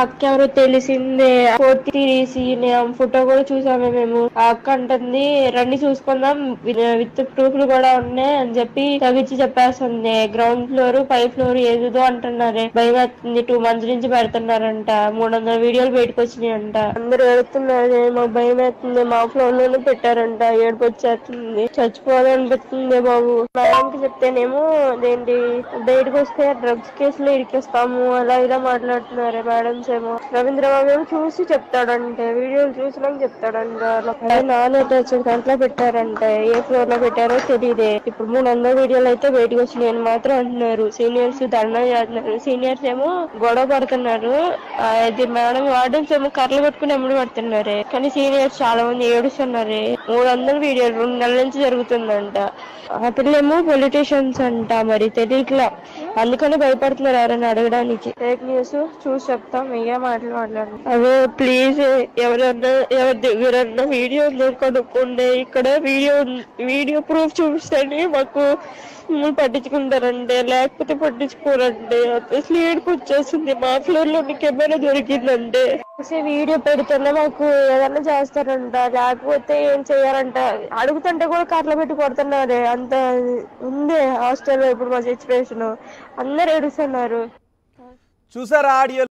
అక్క ఎవరో తెలిసిందే తీసి ఫోటో కూడా చూసాము మేము. ఆ అక్క అంటుంది రండి చూసుకుందాం విత్ ప్రూఫ్లు కూడా ఉన్నాయి అని చెప్పి తగిచ్చి చెప్పేస్తుంది. గ్రౌండ్ ఫ్లోర్ 5th ఫ్లోర్ ఏదేదో అంటున్నారే. భయం వేస్తుంది. 2 months నుంచి పెడుతున్నారంట. 300 వీడియోలు బయటకు వచ్చినాయంట. అందరు ఏడుతున్నారు. మాకు భయం వేస్తుంది. మా ఫ్లోర్ లోనే పెట్టారంట. ఏడుపు వచ్చేస్తుంది. చచ్చిపోవాలనిపిస్తుంది బాబు. మేడంకి చెప్తేనేమో అదేంటి బయటకు వస్తే డ్రగ్స్ కేసులో ఇరికిస్తాము అలా ఇలా మాట్లాడుతున్నారు మేడమ్స్ ఏమో. రవీంద్ర బాబు ఏమో చూసి చెప్తాడంటే, వీడియోలు చూసినాక చెప్తాడంట. నాన్ అటాచ్డ్ దాంట్లో పెట్టారంట. ఏ ఫ్లోర్ లో పెట్టారో తెలియదే. ఇప్పుడు 300 వీడియోలు అయితే బయటకు వచ్చినాయని మాత్రం అంటున్నారు. సీనియర్స్ ధర్నా చేస్తున్నారు. సీనియర్స్ ఏమో గొడవ పడుతున్నారు. అది మేడం వార్డెన్స్ ఏమో కర్రలు పట్టుకుని ఎమ్మడి పడుతున్నారే. కానీ సీనియర్స్ చాలా మంది ఏడుస్తున్నారే. 300 వీడియోలు 2 నెలల నుంచి జరుగుతుందంట. ఆ పిల్లేమో పొలిటీషియన్స్ అంట. మరి తెలియట్లా, అందుకని భయపడుతున్నారు ఎవరైనా అడగడానికి. ఫేక్ న్యూస్ చూసి చెప్తాం. ఏ మాటలు మాట్లాడు. అదే ప్లీజ్ ఎవరన్నా ఎవరి దగ్గరన్నా వీడియో కనుక్కోండి. ఇక్కడ వీడియో ప్రూఫ్ చూపిస్తేనే మాకు పట్టించుకుంటారండి, లేకపోతే పట్టించుకోరండి. అసలు ఏడుపు వచ్చేస్తుంది. మా ఫ్లోర్ లో కెమెరా దొరికిందంటే వీడియో పెడితేనే మాకు ఏదన్నా చేస్తారంట, లేకపోతే ఏం చెయ్యారంట. అడుగుతుంటే కూడా కర్రలు పెట్టి కొడుతున్నారే. అంత ఉంది హాస్టల్లో ఇప్పుడు మా సిచ్యువేషన్. అందరు ఏడుస్తున్నారు. చూసారా ఆడియో?